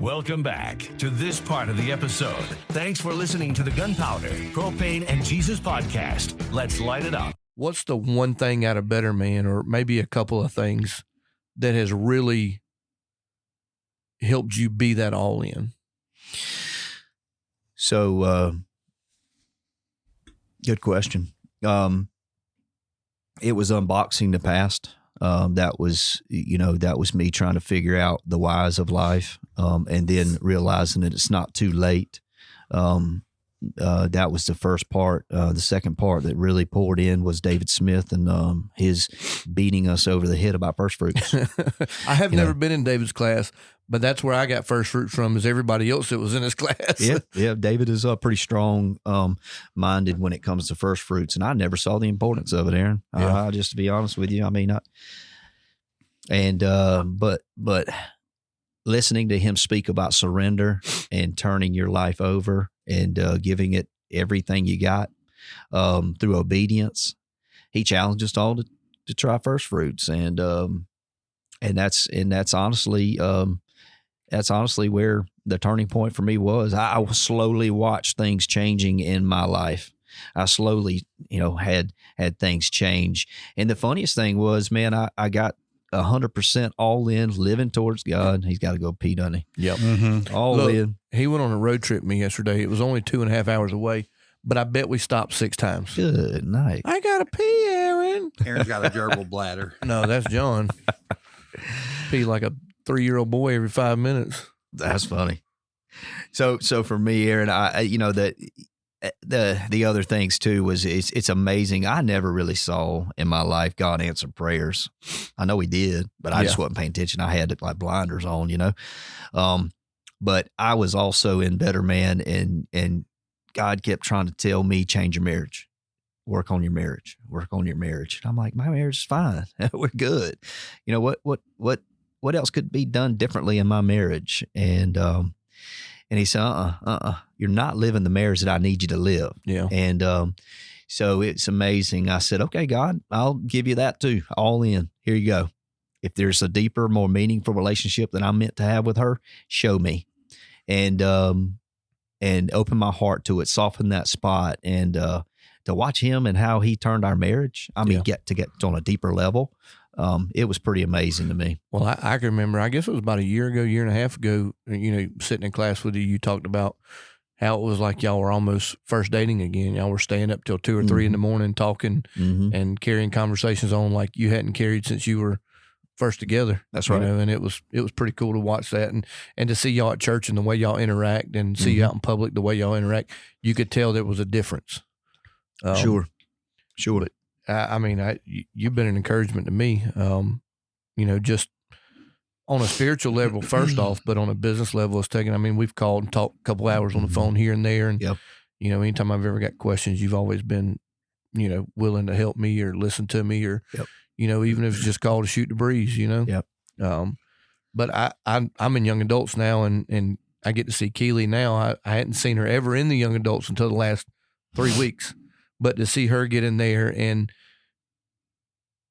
Welcome back to this part of the episode. Thanks for listening to the Gunpowder, Propane, and Jesus podcast. Let's light it up. What's the one thing out of Better Man, or maybe a couple of things, that has really helped you be that all in? So, good question. It was unboxing the past. That was me trying to figure out the whys of life, and then realizing that it's not too late. That was the first part. The second part that really poured in was David Smith and his beating us over the head about first fruits. I have never been in David's class, but that's where I got first fruits from, is everybody else that was in his class. Yeah. David is pretty strong minded when it comes to first fruits, and I never saw the importance of it, Aaron. Just to be honest with you, I mean, but listening to him speak about surrender and turning your life over and giving it everything you got through obedience, he challenged us all to try first fruits, and that's honestly where the turning point for me was. I slowly watched things changing in my life. I slowly, had things change, and the funniest thing was, man, I got 100% all in, living towards God. He's got to go pee, doesn't he? Yep. Mm-hmm. All in. He went on a road trip with me yesterday. It was only 2.5 hours away, but I bet we stopped 6 times. Good night. I got to pee, Aaron. Aaron's got a gerbil bladder. No, that's John. Pee like a 3-year-old boy every 5 minutes. That's funny. So for me, Aaron, the other things too was it's amazing. I never really saw in my life God answer prayers. I know He did, but I just wasn't paying attention. I had like blinders on, But I was also in Better Man, and God kept trying to tell me, change your marriage, work on your marriage, work on your marriage. And I'm like, my marriage is fine. We're good. What else could be done differently in my marriage? And He said, you're not living the marriage that I need you to live. Yeah. And so it's amazing. I said, okay, God, I'll give you that too. All in. Here you go. If there's a deeper, more meaningful relationship that I'm meant to have with her, show me. And open my heart to it, soften that spot, and to watch Him and how He turned our marriage. I mean, get on a deeper level. It was pretty amazing to me. Well, I can remember, I guess it was about a year and a half ago, sitting in class with you, you talked about how it was like y'all were almost first dating again. Y'all were staying up till 2 or 3 in the morning talking and carrying conversations on like you hadn't carried since you were first together. That's right. And it was pretty cool to watch that and to see y'all at church and the way y'all interact, and see you out in public, the way y'all interact. You could tell there was a difference. Sure. But you've been an encouragement to me, just on a spiritual level, first off, but on a business level, we've called and talked a couple hours on the phone here and there. And, anytime I've ever got questions, you've always been, willing to help me or listen to me or, even if it's just called to shoot the breeze, Yep. But I'm in young adults now, and I get to see Keely now. I hadn't seen her ever in the young adults until the last 3 weeks. But to see her get in there, and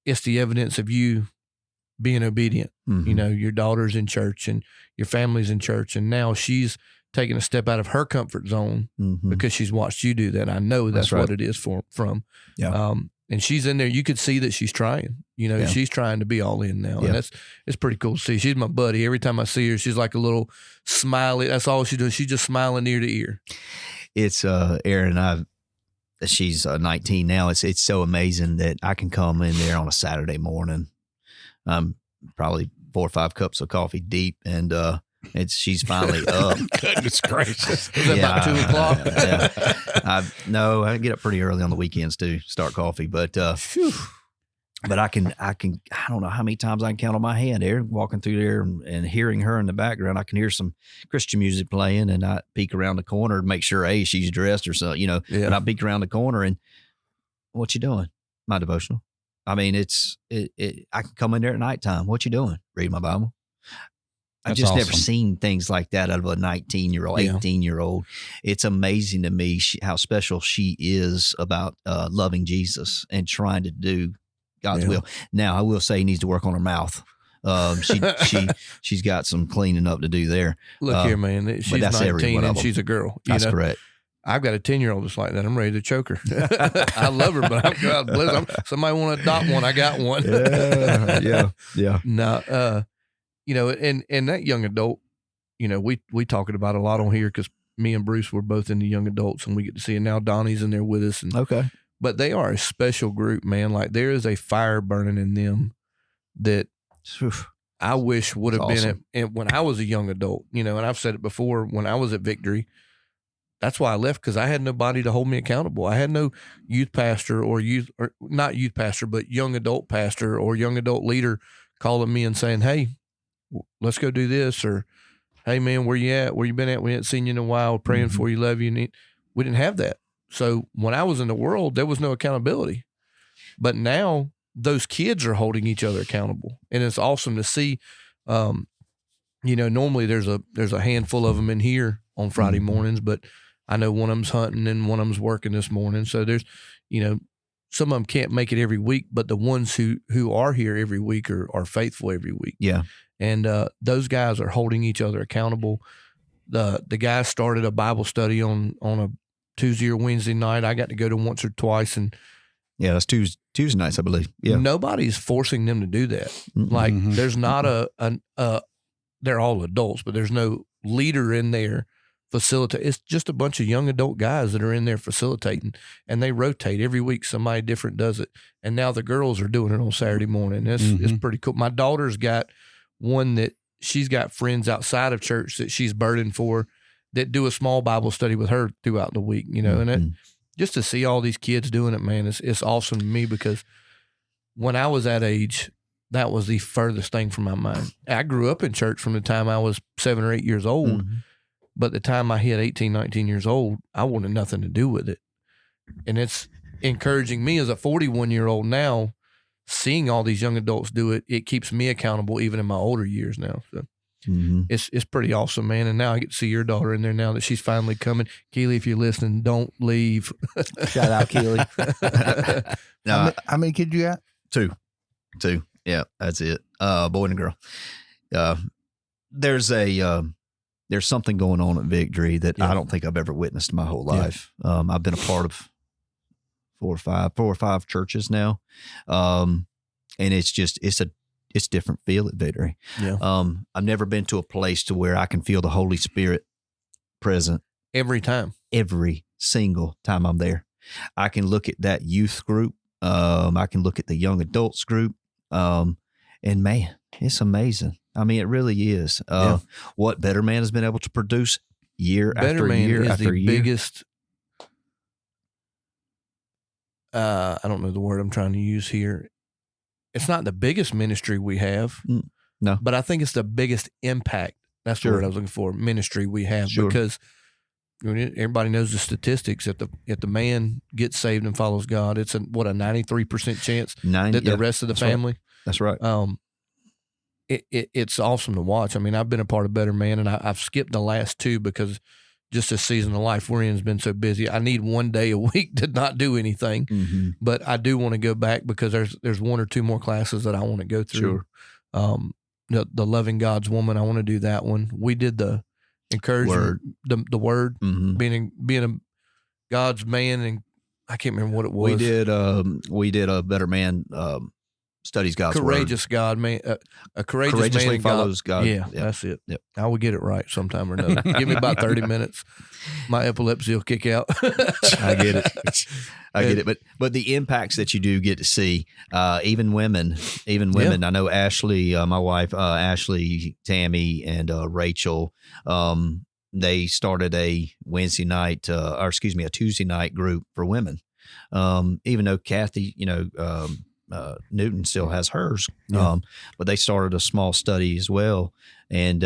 it's the evidence of you being obedient. Your daughter's in church and your family's in church, and now she's taking a step out of her comfort zone because she's watched you do that. I know that's right. What it is from. Yeah. And she's in there. You could see that she's trying. She's trying to be all in now, and it's pretty cool to see. She's my buddy. Every time I see her, she's like a little smiley. That's all she does. She's just smiling ear to ear. It's Aaron. She's 19 now. It's so amazing that I can come in there on a Saturday morning. I'm probably 4 or 5 cups of coffee deep, and she's finally up. Goodness gracious! Is that about 2 o'clock? No, I get up pretty early on the weekends to start coffee, but I don't know how many times I can count on my hand, Aaron, walking through there and hearing her in the background. I can hear some Christian music playing, and I peek around the corner to make sure, hey, she's dressed or something, and I peek around the corner and, what you doing? My devotional. I mean, I can come in there at nighttime. What you doing? Read my Bible. I've just never seen things like that out of a 19-year-old, 18-year-old. It's amazing to me how special she is about loving Jesus and trying to do God's will. Now, I will say he needs to work on her mouth. She's got some cleaning up to do there. Look here, man. She's 19 and she's a girl. That's correct. I've got a 10-year-old that's like that. I'm ready to choke her. I love her, but God bless. Somebody want to adopt one. I got one. Yeah. No, and that young adult, we talking about a lot on here because me and Bruce were both in the young adults, and we get to see it now. Donnie's in there with us, Okay. But they are a special group, man. Like there is a fire burning in them that I wish would have been when I was a young adult. And I've said it before when I was at Victory. That's why I left, because I had nobody to hold me accountable. I had no youth pastor or not youth pastor, but young adult pastor or young adult leader calling me and saying, "Hey, let's go do this," or "Hey, man, where you at? Where you been at? We ain't seen you in a while. Praying for you, love you." We didn't have that. So when I was in the world, there was no accountability. But now those kids are holding each other accountable, and it's awesome to see. Normally there's a handful of them in here on Friday mornings, but I know one of them's hunting and one of them's working this morning. So there's, some of them can't make it every week, but the ones who are here every week are faithful every week. Yeah. And those guys are holding each other accountable. The guys started a Bible study on a Tuesday or Wednesday night. I got to go to once or twice, and that's Tuesday nights, I believe. Yeah. Nobody's forcing them to do that. Mm-hmm. Like there's not they're all adults, but there's no leader in there facilitate. It's just a bunch of young adult guys that are in there facilitating, and they rotate every week. Somebody different does it. And now the girls are doing it on Saturday morning. It's pretty cool. My daughter's got one that she's got friends outside of church that she's burdened for that do a small Bible study with her throughout the week, and just to see all these kids doing it, man, it's awesome to me, because when I was that age, that was the furthest thing from my mind. I grew up in church from the time I was 7 or 8 years old. But the time I hit 18, 19 years old, I wanted nothing to do with it. And it's encouraging me as a 41-year-old now, seeing all these young adults do it. It keeps me accountable even in my older years now. So it's pretty awesome, man. And now I get to see your daughter in there now that she's finally coming. Keely, if you're listening, don't leave. Shout out, Keely. How many kids you got? Two. Yeah, that's it. Boy and a girl. There's something going on at Victory that I don't think I've ever witnessed in my whole life. I've been a part of four or five churches now. And it's different feel at Victory. Yeah. I've never been to a place to where I can feel the Holy Spirit present every single time I'm there. I can look at that youth group. I can look at the young adults group. And man, it's amazing. I mean, it really is. What Better Man has been able to produce year after year after year. Biggest, I don't know the word I'm trying to use here. It's not the biggest ministry we have. No. But I think it's the biggest impact. That's the word I was looking for, ministry we have. Because everybody knows the statistics. If the man gets saved and follows God, it's a 93% chance that the rest of the family. That's right. It's awesome to watch. I mean, I've been a part of Better Man, and I've skipped the last two because just this season of life we're in has been so busy. I need one day a week to not do anything, but I do want to go back because there's one or two more classes that I want to go through. The Loving God's Woman, I want to do that one. We did the encouragement, the word, being a God's man, and I can't remember what it was. We did a Better Man studies God's courageous word. God man, a courageous courageously man follows God. Yeah, that's it. Yep. I will get it right sometime or another. Give me about 30 minutes. My epilepsy will kick out. I get it. But the impacts that you do get to see, even women. I know Ashley, my wife, Ashley, Tammy, and Rachel. They started a Tuesday night group for women. Even though Kathy, Newton still has hers, but they started a small study as well. And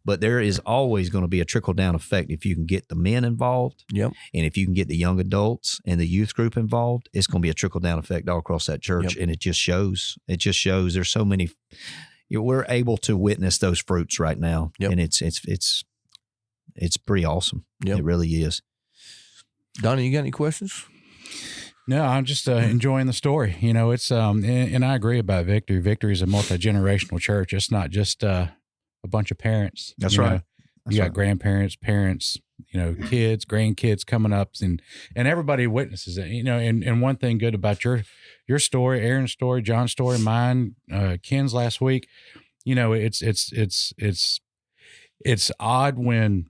but there is always going to be a trickle down effect if you can get the men involved, and if you can get the young adults and the youth group involved, it's going to be a trickle down effect all across that church, and it just shows. There's so many. We're able to witness those fruits right now, and it's pretty awesome. It really is. Donnie, you got any questions? No, I'm just enjoying the story. You know, it's and I agree about Victory. Victory is a multi-generational church. It's not just a bunch of parents. That's you right. know. You got grandparents, parents, you know, kids, grandkids coming up, and everybody witnesses it. You know, and one thing good about your story, Aaron's story, John's story, mine, Ken's last week. You know, it's odd when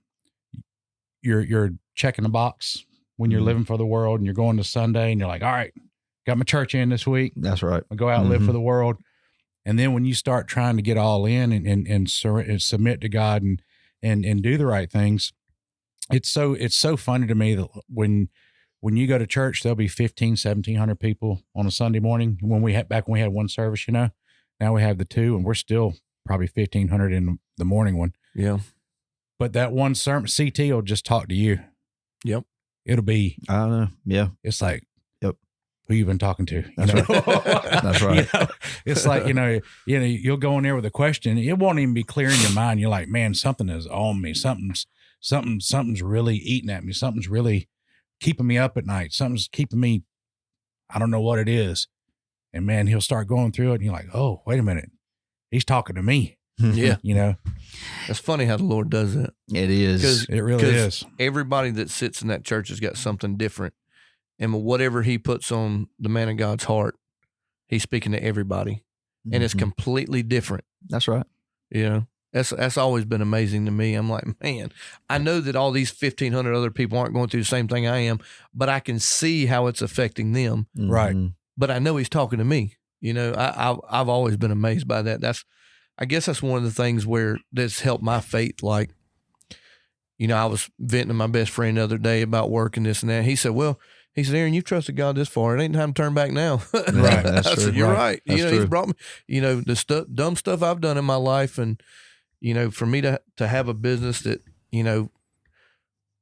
you're checking the box when you're living for the world and you're going to Sunday and you're like, all right, got my church in this week. That's right. I'll go out and live for the world. And then when you start trying to get all in and submit to God and do the right things, it's so funny to me that when you go to church, there'll be 1,700 people on a Sunday morning. Back when we had one service, you know, now we have the two, and we're still probably 1,500 in the morning one. Yeah. But that one sermon, CT will just talk to you. Yep. It'll be, I don't know. Yeah. it's like, Yep. who you been talking to? That's right. That's right. You know, it's like, you know, you'll go in there with a question. It won't even be clear in your mind. You're like, man, something is on me. Something's really eating at me. Something's really keeping me up at night. Something's keeping me, I don't know what it is. And man, he'll start going through it and you're like, oh, wait a minute. He's talking to me. Yeah. You know, It's funny how the Lord does that. It is. it really is. Everybody that sits in that church has got something different. And whatever he puts on the man of God's heart, he's speaking to everybody. And it's completely different. That's right. You know, that's always been amazing to me. I'm like, man, I know that all these 1,500 other people aren't going through the same thing I am, but I can see how it's affecting them. Right. But I know he's talking to me. You know, I've always been amazed by that. I guess that's one of the things where that's helped my faith. Like, you know, I was venting to my best friend the other day about work and this and that. He said, Aaron, you've trusted God this far. It ain't time to turn back now. Right. That's I true. said, you're right. That's you know, true. he's brought me, you know, the dumb stuff I've done in my life. And, you know, for me to have a business that, you know,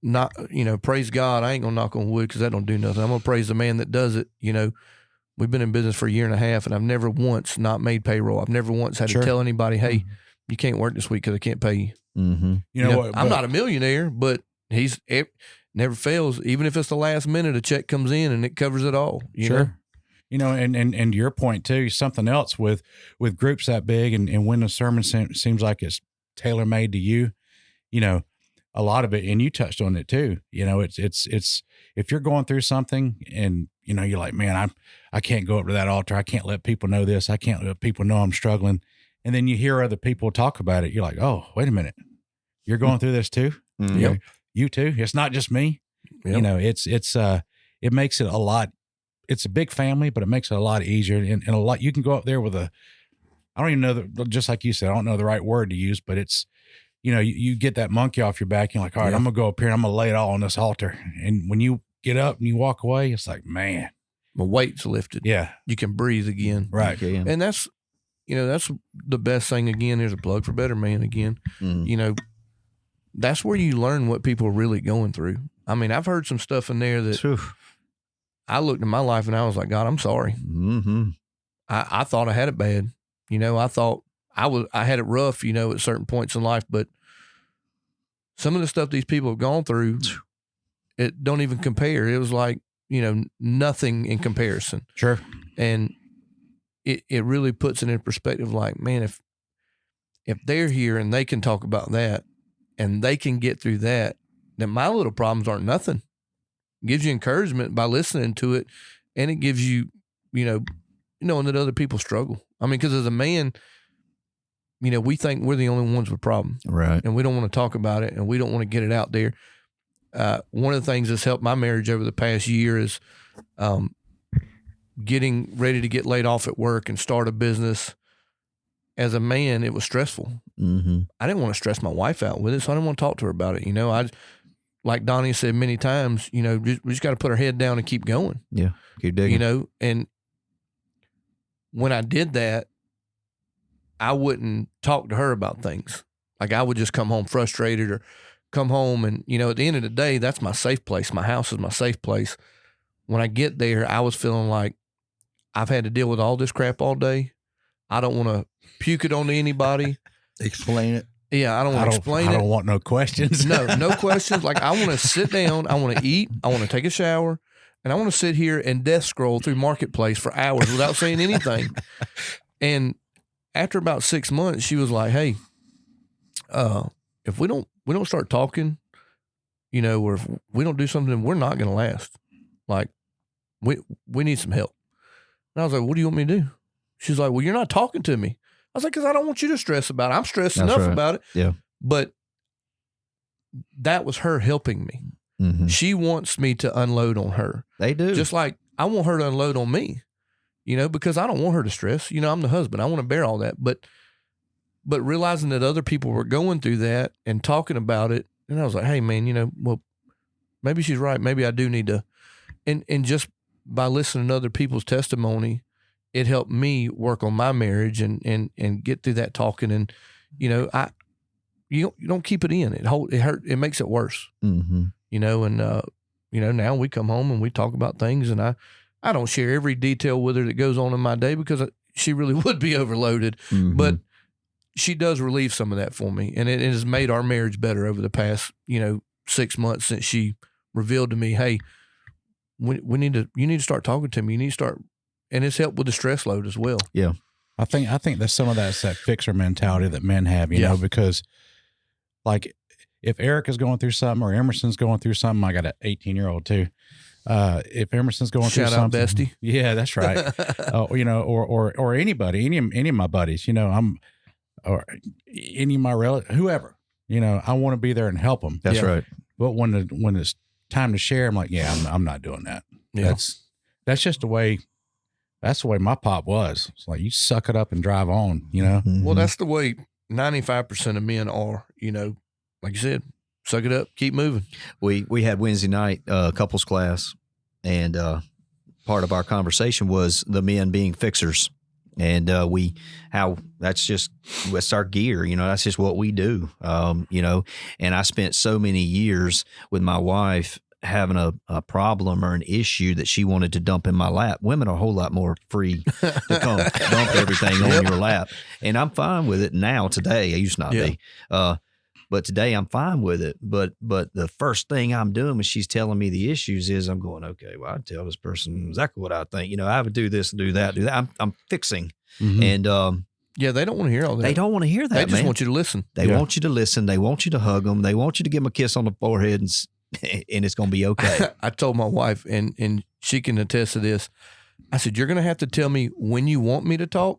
not, you know, praise God, I ain't going to knock on wood because that don't do nothing. I'm going to praise the man that does it. You know, we've been in business for a year and a half and I've never once not made payroll. I've never once had to tell anybody, hey, you can't work this week because I can't pay you. Mm-hmm. You know what? I'm not a millionaire, but he's never fails. Even if it's the last minute, a check comes in and it covers it all. You know? You know, and your point too, something else with groups that big and when the sermon seems like it's tailor made to you, you know, a lot of it, and you touched on it too. You know, it's if you're going through something and you know, you're like, man, I can't go up to that altar. I can't let people know this. I can't let people know I'm struggling. And then you hear other people talk about it. You're like, oh, wait a minute. You're going through this too? Mm-hmm. You know, you too? It's not just me. Yep. You know, it makes it a lot. It's a big family, but it makes it a lot easier and a lot. You can go up there with I don't even know just like you said, I don't know the right word to use, but it's, you know, you get that monkey off your back. You're like, all right, I'm going to go up here and I'm going to lay it all on this altar. And when you get up and you walk away, it's like, man, My weight's lifted. yeah, You can breathe again. right. Okay. And that's, you know, that's the best thing. Again, there's a plug for Better Man again. Mm. You know, that's where you learn what people are really going through. I mean, I've heard some stuff in there that Phew. I looked at my life and I was like, God, I'm sorry. Mm-hmm. I thought I had it bad. You know, I thought I had it rough, you know, at certain points in life, but some of the stuff these people have gone through, it don't even compare. It was like, you know, nothing in comparison. Sure. And it really puts it in perspective. Like, man, if they're here and they can talk about that and they can get through that, then my little problems aren't nothing. It gives you encouragement by listening to it. And it gives you, you know, knowing that other people struggle. I mean, because as a man, you know, we think we're the only ones with problems. Right. And we don't want to talk about it and we don't want to get it out there. One of the things that's helped my marriage over the past year is getting ready to get laid off at work and start a business. As a man, it was stressful. Mm-hmm. I didn't want to stress my wife out with it, so I didn't want to talk to her about it. You know, like Donnie said many times, you know, we just got to put our head down and keep going. Yeah. Keep digging. You know, and when I did that, I wouldn't talk to her about things. Like I would just come home frustrated or come home and, you know, at the end of the day, that's my safe place. My house is my safe place. When I get there, I was feeling like I've had to deal with all this crap all day. I don't want to puke it onto anybody. Explain it. Yeah, I don't want to explain I it. don't want no questions. No questions. Like I want to sit down. I want to eat. I want to take a shower. and I want to sit here and death scroll through Marketplace for hours without saying anything. And after about 6 months, she was like, "Hey, if we don't start talking, or if we don't do something, we're not going to last. Like, we need some help." And I was like, "What do you want me to do?" She's like, "Well, you're not talking to me." I was like, "Because I don't want you to stress about it. I'm stressed enough about it." Yeah. But that was her helping me. Mm-hmm. She wants me to unload on her. They do. Just like I want her to unload on me, because I don't want her to stress. I'm the husband. I want to bear all that. But realizing that other people were going through that and talking about it, and I was like, "Hey, man, well, maybe she's right. Maybe I do need to." And just by listening to other people's testimony, it helped me work on my marriage and get through that talking. And you don't keep it in. It hurt. It makes it worse. Mm-hmm. And now we come home and we talk about things, and I don't share every detail with her that goes on in my day because she really would be overloaded. Mm-hmm. But she does relieve some of that for me, and it has made our marriage better over the past 6 months since she revealed to me, "Hey, you need to start talking to me. You need to start," and it's helped with the stress load as well. Yeah, I think that some of that's that fixer mentality that men have, you know, because like if Eric is going through something or Emerson's going through something, I got an 18-year-old too. If Emerson's going through something, shout out bestie. Yeah, that's right. Or anybody, any of my buddies, or any of my relatives, whoever, I want to be there and help them. that's right. But when it's time to share, I'm like, yeah, I'm not doing that. Yeah. That's just the way. That's the way my pop was. It's like, you suck it up and drive on, Mm-hmm. Well, that's the way 95% of men are, like you said, suck it up, keep moving. We had Wednesday night couples class, and part of our conversation was the men being fixers, and that's our gear, that's just what we do, and I spent so many years with my wife having a problem or an issue that she wanted to dump in my lap. Women are a whole lot more free to come dump everything on your lap. And I'm fine with it now today. I used to not be. But today I'm fine with it. But the first thing I'm doing when she's telling me the issues is I'm going, okay, well, I'd tell this person exactly what I think. I would do this and do that, I'm fixing. Mm-hmm. And Yeah, they don't want to hear all that. they don't want to hear that, They just man. want you to listen. They want you to listen. They want you to hug them. They want you to give them a kiss on the forehead and it's going to be okay. I told my wife, and she can attest to this. I said, "You're going to have to tell me when you want me to talk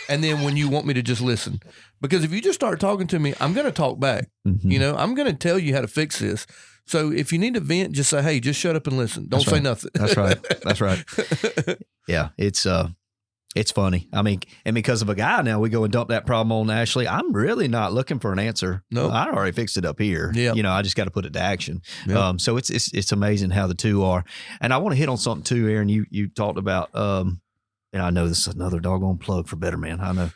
and then when you want me to just listen. Because if you just start talking to me, I'm going to talk back. Mm-hmm. I'm going to tell you how to fix this. So if you need to vent, just say, hey, just shut up and listen. Don't say nothing." That's right. That's right. Yeah, it's funny. I mean, and because of a guy now, we go and dump that problem on Ashley. I'm really not looking for an answer. No. I already fixed it up here. Yeah. I just got to put it to action. Yeah. So it's amazing how the two are. And I want to hit on something too, Aaron. You talked about, and I know this is another doggone plug for Better Man. I know.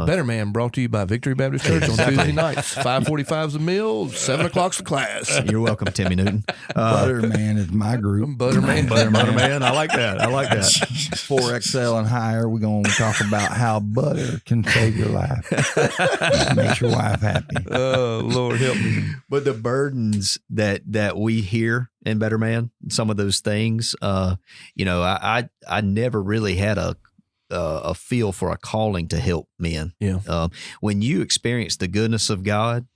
Better Man brought to you by Victory Baptist Church on Tuesday nights. 5:45 is a meal, 7 o'clock's the class. You're welcome, Timmy Newton. Butterman is my group. Butterman. Butterman. I like that. 4XL and higher. We're going to talk about how butter can save your life. Makes your wife happy. Oh, Lord help me. But the burdens that we hear in Better Man, some of those things, I never really had a feel for a calling to help men. Yeah. When you experience the goodness of God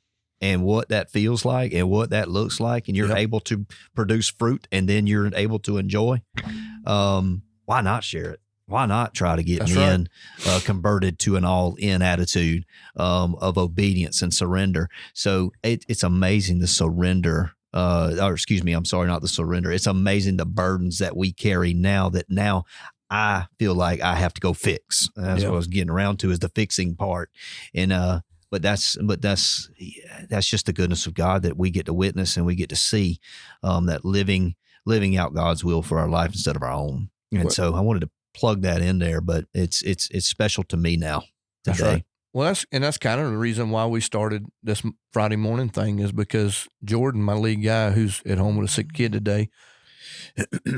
and what that feels like and what that looks like, and you're able to produce fruit, and then you're able to enjoy, why not share it? Why not try to get men converted to an all-in attitude of obedience and surrender? So it's amazing the surrender. I'm sorry, not the surrender. It's amazing the burdens that we carry now that now I feel like I have to go fix. That's what I was getting around to, is the fixing part. And, but that's just the goodness of God that we get to witness and we get to see, that living out God's will for our life instead of our own. And so I wanted to plug that in there, but it's special to me now today. That's right. Well, that's kind of the reason why we started this Friday morning thing, is because Jordan, my lead guy, who's at home with a sick kid today,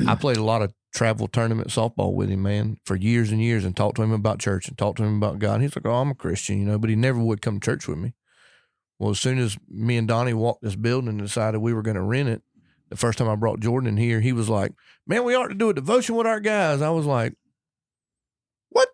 I played a lot of travel tournament softball with him, man, for years and years, and talked to him about church and talked to him about God. And he's like, "Oh, I'm a Christian," but he never would come to church with me. Well, as soon as me and Donnie walked this building and decided we were going to rent it, the first time I brought Jordan in here, he was like, man, we ought to do a devotion with our guys. I was like, what?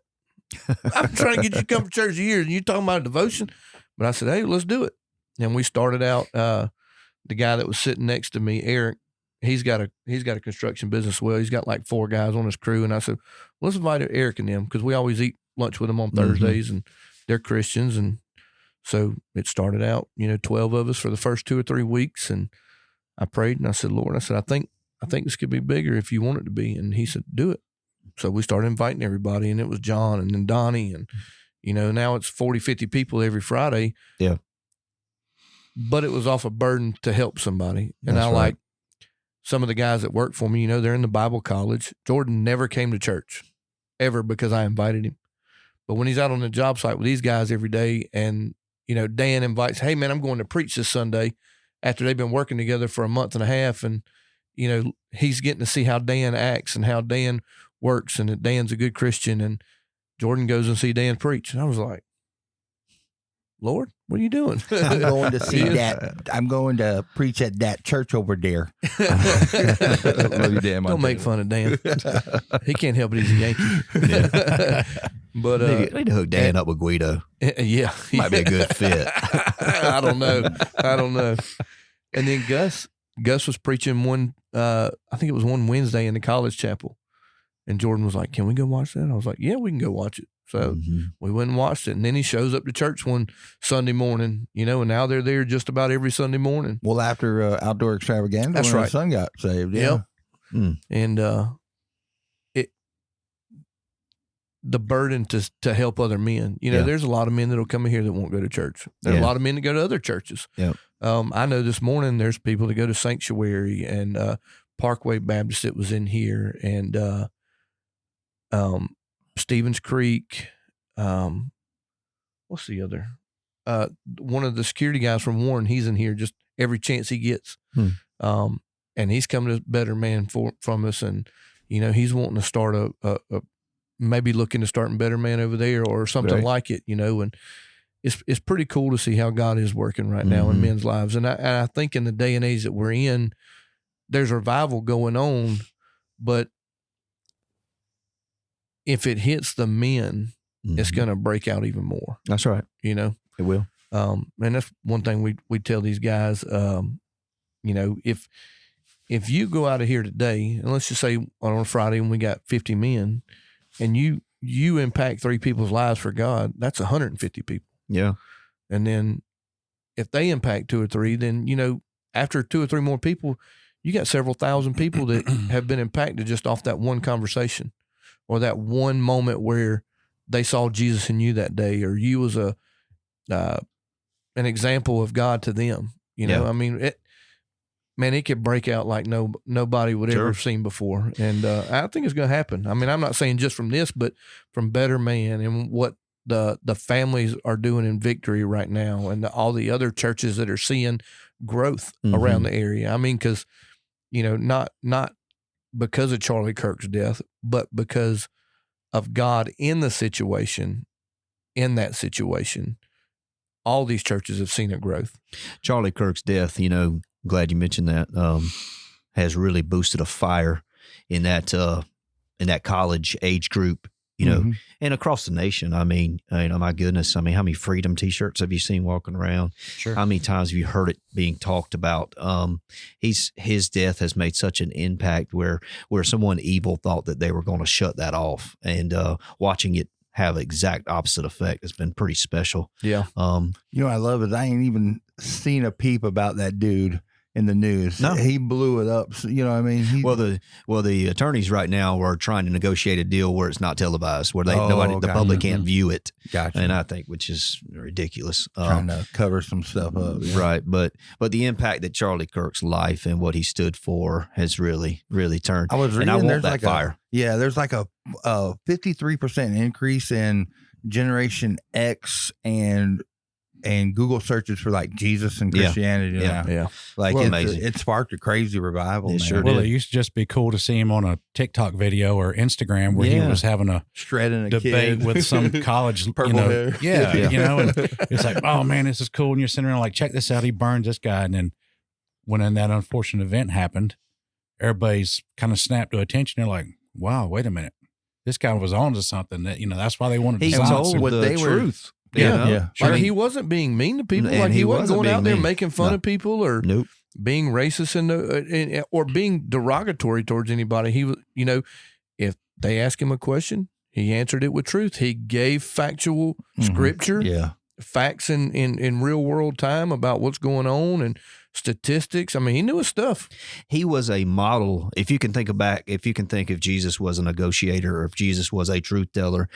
I'm trying to get you to come to church a year and you talking about a devotion? But I said, hey, let's do it. And we started out, the guy that was sitting next to me, Eric, he's got a construction business as well. He's got like 4 guys on his crew. And I said, let's invite Eric and them, because we always eat lunch with them on Thursdays and they're Christians. And so it started out, 12 of us for the first 2 or 3 weeks. And I prayed and I said, Lord, I think this could be bigger if you want it to be. And he said, do it. So we started inviting everybody, and it was John and then Donnie. And, now it's 40, 50 people every Friday. Yeah. But it was off a burden to help somebody. And That's I right. like some of the guys that work for me, they're in the Bible college. Jordan never came to church ever because I invited him. But when he's out on the job site with these guys every day, and, Dan invites, hey, man, I'm going to preach this Sunday, after they've been working together for a month and a half. And, he's getting to see how Dan acts and how Dan works, and that Dan's a good Christian. And Jordan goes and see Dan preach. And I was like, Lord, what are you doing? I'm going to see that. I'm going to preach at that church over there. Love you, Dan. Don't make fun of Dan. He can't help it. He's a Yankee. But Need to hook Dan up with Guido. yeah, Might be a good fit. I don't know. And then Gus was preaching one. I think it was one Wednesday in the college chapel, and Jordan was like, "Can we go watch that?" I was like, "Yeah, we can go watch it." So we went and watched it, and then he shows up to church one Sunday morning, and now they're there just about every Sunday morning. Well, after Outdoor Extravaganza, That's when right. our son got saved. Yep. Yeah. And the burden to help other men. There's a lot of men that'll come in here that won't go to church. There's a lot of men that go to other churches. Yep. I know this morning there's people that go to Sanctuary and Parkway Baptist that was in here, and Stevens Creek. What's the other? One of the security guys from Warren, he's in here just every chance he gets. And he's coming to Better Man from us, and he's wanting to start a maybe looking to start in Better Man over there or something like it. And it's pretty cool to see how God is working right now in men's lives. And I think in the day and age that we're in, there's revival going on, but if it hits the men, it's going to break out even more. That's right. It will. And that's one thing we tell these guys, if you go out of here today, and let's just say on a Friday when we got 50 men, and you impact 3 people's lives for God, that's 150 people. Yeah. And then if they impact 2 or 3, then, after 2 or 3 more people, you got several thousand people that have been impacted just off that one conversation or that one moment where they saw Jesus in you that day, or you was an example of God to them. I mean, it could break out like nobody would ever have seen before. And I think it's going to happen. I mean, I'm not saying just from this, but from Better Man and what the families are doing in Victory right now, and all the other churches that are seeing growth around the area. I mean, because, not because of Charlie Kirk's death, but because of God in that situation, all these churches have seen a growth. Charlie Kirk's death, glad you mentioned that, has really boosted a fire in that college age group, and across the nation. I mean, my goodness, how many Freedom T-shirts have you seen walking around? Sure. How many times have you heard it being talked about? His death has made such an impact where someone evil thought that they were going to shut that off, and watching it have exact opposite effect has been pretty special. Yeah. I love it. I ain't even seen a peep about that dude in the news. No. He blew it up. So, what I mean? Well, the attorneys right now are trying to negotiate a deal where it's not televised, where the public can't view it. Gotcha. And I think, which is ridiculous. Trying to cover some stuff up. Yeah. Right. But the impact that Charlie Kirk's life and what he stood for has really, really turned. I was reading, and I want there's that like fire. There's like a 53% increase in Generation X and Google searches for like Jesus and Christianity now. Yeah. Like Amazing. it sparked a crazy revival. It man. sure Well, did. it used to just be cool to see him on a TikTok video or Instagram where he was having a Shredding a debate kid. with some college Purple hair. and it's like, oh man, this is cool. And you're sitting around like, check this out. He burns this guy. And then when that unfortunate event happened, everybody's kind of snapped to attention. They're like, wow, wait a minute. This guy was on to something that, that's why they wanted to He silence told him. what the they were- truth. Yeah. Yeah. Like I mean, he wasn't being mean to people. And Like he he wasn't wasn't going out being there mean. making fun No. of people or Nope. being racist or being derogatory towards anybody. He was, if they ask him a question, he answered it with truth. He gave factual scripture, Yeah. facts in real world time about what's going on and statistics. I mean, he knew his stuff. He was a model. If you can think if Jesus was a negotiator or if Jesus was a truth teller,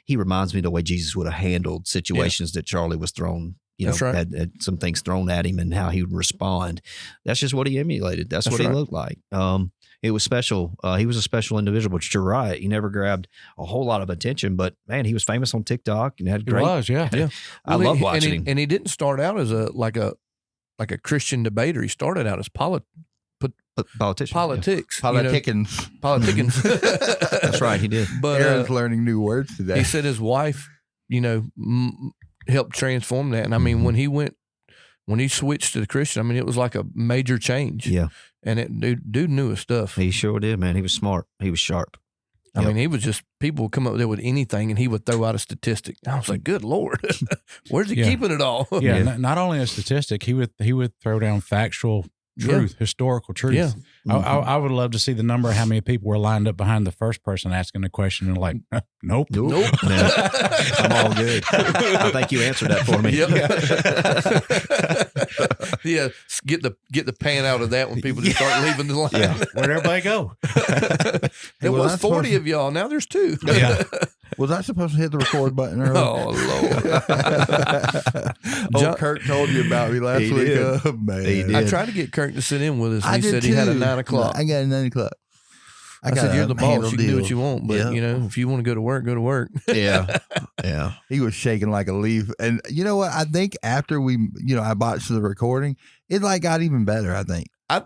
he reminds me of the way Jesus would have handled situations that Charlie was thrown. That's right. Had some things thrown at him and how he would respond. That's just what he emulated. That's what right. he looked like. It was special. He was a special individual, but you're right. He never grabbed a whole lot of attention, but man, he was famous on TikTok and had He great. was, yeah. Yeah. I love watching him. him. And he didn't start out as a Christian debater. He started out as Politician. politics. Politicans. Politicians. That's right. He did. But Aaron's learning new words today. he said his wife, helped transform that. And I mean, when he switched to the Christian, I mean, it was like a major change. Yeah. And dude knew his stuff. He sure did, man. He was smart. He was sharp. I mean, he was just, people would come up there with anything and he would throw out a statistic. I was like, good Lord, where's he Yeah. keeping it all? Yeah. Not only a statistic, he would throw down factual truth, historical truth. Yeah. I would love to see the number of how many people were lined up behind the first person asking the question and like, nope. Nope. Man, I'm all good. I think you answered that for me. Yeah. Get the pan out of that when people just start leaving the line. Yeah. Where'd everybody go? There Well, was that's 40 what- of y'all. Now there's 2. Yeah. Was I supposed to hit the record button earlier? Oh, Lord. John- Kirk told you about me last He week. did. Oh, man. He did. I tried to get Kirk to sit in with us. And I he did said he had a too. 9 o'clock. I got a 9 o'clock. I said, you're the boss. You can do what you want. But, Yeah. if you want to go to work, go to work. Yeah. Yeah. He was shaking like a leaf. And you know what? I think after I botched the recording, it got even better, I think. I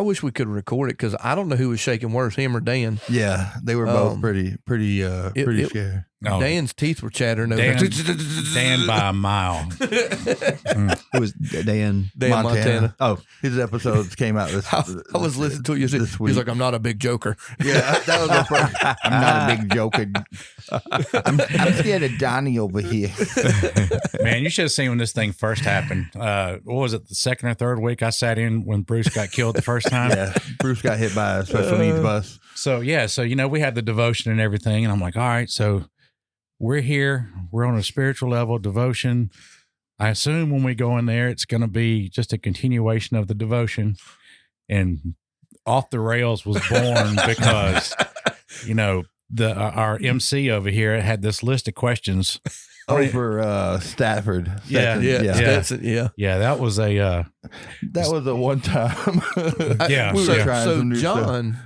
wish we could record it because I don't know who was shaking worse, him or Dan. Yeah. They were both pretty scared. No, Dan's teeth were chattering over. Dan by a mile. It was Dan. Dan Montana. Oh, His episodes came out this I was listening to you. this He's week. like, I'm not a big joker. Yeah, that was the first. I'm not a big joker. I'm scared of Donnie over here. Man, you should have seen when this thing first happened. What was it, the second or third week I sat in when Bruce got killed the first time? Yeah, Bruce got hit by a special needs bus. So we had the devotion and everything, and I'm like, all right, so we're here, we're on a spiritual level, devotion. I assume when we go in there, it's going to be just a continuation of the devotion, and Off the Rails was born because our MC over here had this list of questions. Over Stafford. Yeah. Stetson, yeah. Yeah, that was a That was a one time. Yeah. we were Yeah. trying So some new stuff. John,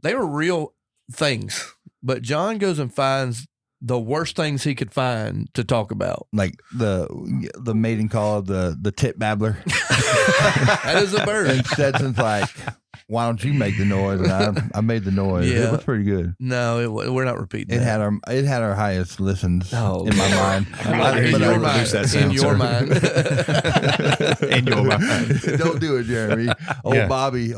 they were real things, but John goes and finds the worst things he could find to talk about. Like the mating call of the tit babbler. That is a bird. And Stetson's like, why don't you make the noise? And I made the noise. Yeah. It was pretty good. No, we're not repeating It that. had our highest listens Oh, in my mind. I'd like to hear in you your reproduce mind. that sound, In your sir. mind. In your mind. Don't do it, Jeremy. Yeah. Bobby,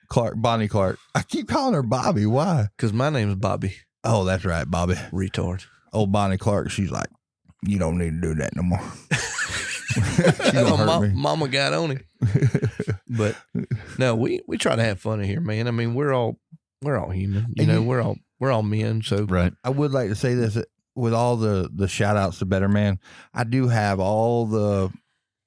Clark, Bonnie Clark. I keep calling her Bobby. Why? Because my name's Bobby. Oh, that's right, Bobby. Retard. Old Bonnie Clark. She's like, you don't need to do that no more. She gonna hurt me. Mama got on him. But no, we try to have fun in here, man. I mean, we're all human. We're all men. So Right. I would like to say this with all the shout outs to Better Man. I do have all the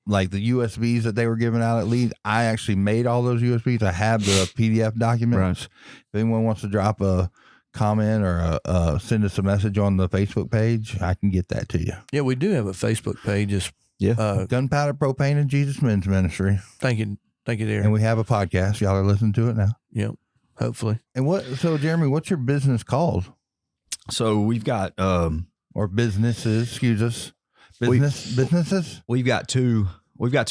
USBs that they were giving out at Leeds. I actually made all those USBs. I have the PDF documents. Right. If anyone wants to drop a comment or send us a message on the Facebook page, I can get that to you. yeah, we do have a Facebook page. It's Gunpowder, Propane, and Jesus Men's Ministry. thank you, there. And we have a podcast. Y'all are listening to it now. Yep. Hopefully. And Jeremy, what's your business called? So we've got Or businesses, excuse us. Businesses? we've got two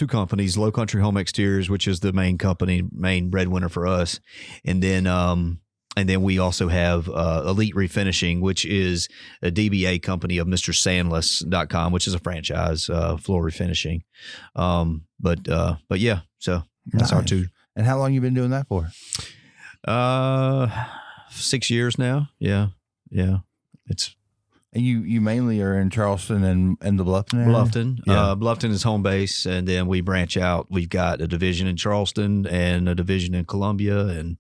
companies, Low Country Home Exteriors, which is the main company, main breadwinner for us, and then And then we also have Elite Refinishing, which is a DBA company of MrSandless.com, which is a franchise, floor refinishing. But yeah, so that's our Nice. two. And how long you been doing that for? 6 years now. Yeah. It's And you mainly are in Charleston and the Bluffton area? Bluffton. Yeah. Bluffton is home base, and then we branch out. We've got a division in Charleston and a division in Columbia, and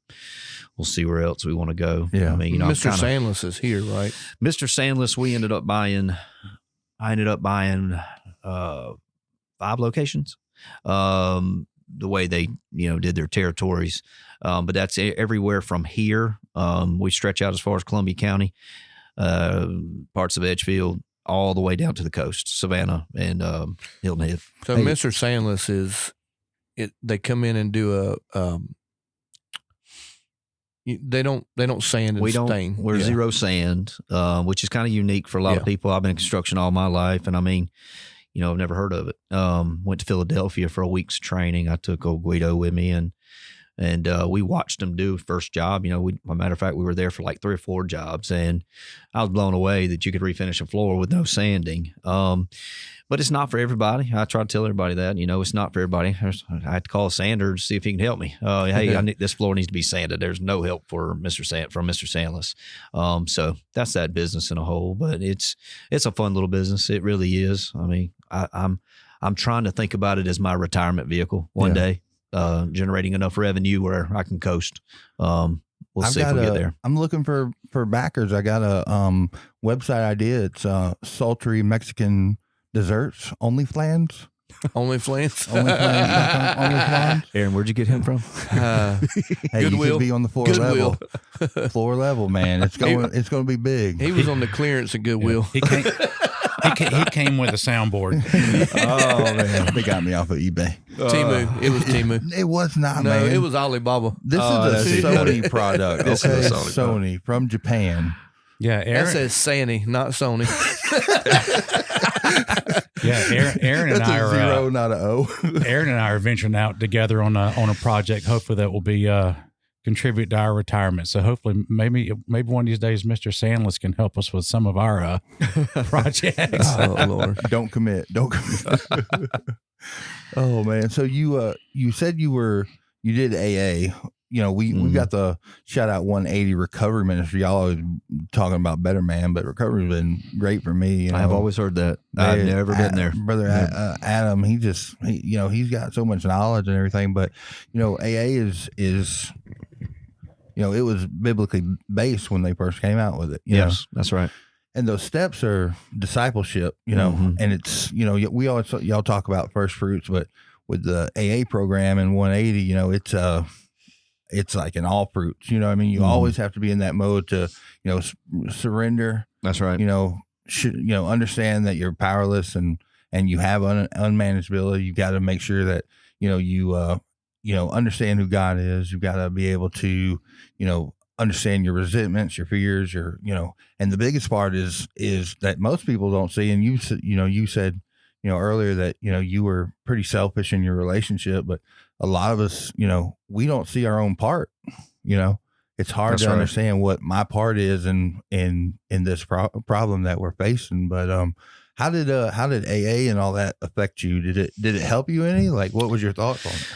we'll see where else we want to go. Yeah. I mean, Mr. Sandless is here, right? Mr. Sandless, I ended up buying 5 locations. The way they, did their territories. But that's everywhere from here. We stretch out as far as Columbia County, parts of Edgefield, all the way down to the coast, Savannah and Hilton Head. So Mr. Sandless they come in and do they don't sand and stain. We're zero sand, which is kind of unique for a lot of people. I've been in construction all my life, and I mean, I've never heard of it. Went to Philadelphia for a week's training. I took old Guido with me, and we watched him do first job. Matter of fact, we were there for like 3 or 4 jobs, and I was blown away that you could refinish a floor with no sanding. But it's not for everybody. I try to tell everybody that, it's not for everybody. I had to call a sander to see if he can help me. Hey, this floor needs to be sanded. There's no help for Mr. Sandless. So that's that business in a whole, but it's a fun little business. It really is. I mean, I'm trying to think about it as my retirement vehicle one day, generating enough revenue where I can coast. We'll see if we get there. I'm looking for backers. I got a website idea. It's sultry Mexican desserts, OnlyFlans. OnlyFlans. OnlyFlans. Aaron, where'd you get him from? Hey, Goodwill. you could be on the floor Goodwill. level. Floor level, man. It's going to be big. He was on the clearance at Goodwill. He came with a soundboard. Oh man, they got me off of eBay. Timu. It was Timu. It was not, No, man. it was Alibaba. This that's is a even Sony product. This Okay, is a Sony Sony from Japan. Yeah, That Aaron. says Sony, not Sony. Yeah, Aaron and That's I a are zero, not an O. Aaron and I are venturing out together on a project. Hopefully, that will be contribute to our retirement. So hopefully, maybe one of these days, Mr. Sandless can help us with some of our projects. Oh Lord. Don't commit. Oh man. So you said you did AA. We got the shout out 180 recovery ministry. Y'all always talking about better man, but recovery's been great for me. I've always heard that. I've never been there. Brother Adam, he's got so much knowledge and everything, but AA is it was biblically based when they first came out with it. You know? That's right. And those steps are discipleship, and it's, we always, y'all talk about first fruits, but with the AA program and 180, it's like an all fruits, you always have to be in that mode to, surrender. That's right. Understand that you're powerless and you have unmanageability. You got to make sure that, you understand who God is. You've got to be able to, understand your resentments, your fears, and the biggest part is that most people don't see. And you said, earlier that, you were pretty selfish in your relationship, but a lot of us, we don't see our own part, it's hard to understand what my part is in this problem that we're facing. But, how did AA and all that affect you? Did it help you any? Like, what was your thoughts on it?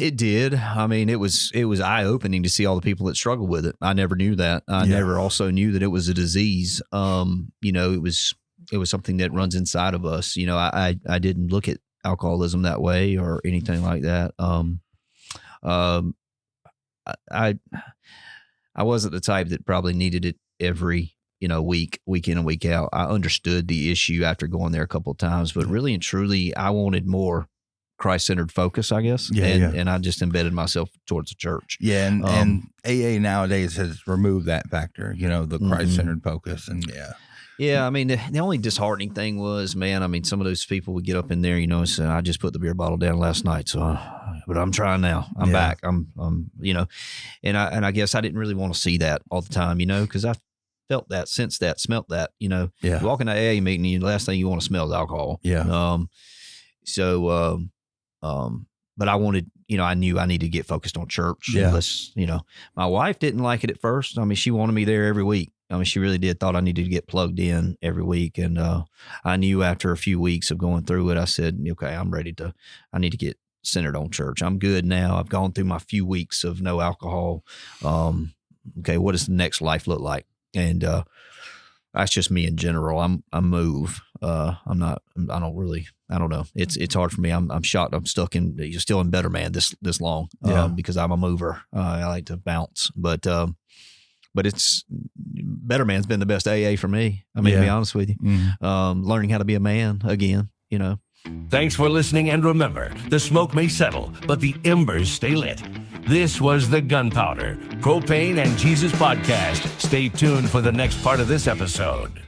It did. I mean, it was eye opening to see all the people that struggle with it. I never knew that. I never also knew that it was a disease. It was something that runs inside of us. I didn't look at alcoholism that way or anything like that. I wasn't the type that probably needed it every, week in and week out. I understood the issue after going there a couple of times, but really and truly, I wanted more Christ-centered focus, I guess. And I just embedded myself towards the church. Yeah. And AA nowadays has removed that factor, the Christ-centered focus. And Yeah, I mean, the only disheartening thing was, man, I mean, some of those people would get up in there, and say, I just put the beer bottle down last night, but I'm trying now. I'm back. I'm and I guess I didn't really want to see that all the time, because I felt that, sensed that, smelt that, You walk in an AA meeting, the last thing you want to smell is alcohol. Yeah. but I wanted, I knew I needed to get focused on church. Yeah. My wife didn't like it at first. I mean, she wanted me there every week. I mean, she really did, thought I needed to get plugged in every week. And I knew after a few weeks of going through it, I said, okay, I need to get centered on church. I'm good now. I've gone through my few weeks of no alcohol. Okay, what does the next life look like? And that's just me in general. I move. I don't know. It's hard for me. I'm shocked. I'm still in Better Man this long because I'm a mover. I like to bounce, but it's Better Man's been the best AA for me. I mean, to be honest with you, learning how to be a man again, Thanks for listening, and remember, the smoke may settle, but the embers stay lit. This was the Gunpowder, Propane, and Jesus podcast. Stay tuned for the next part of this episode.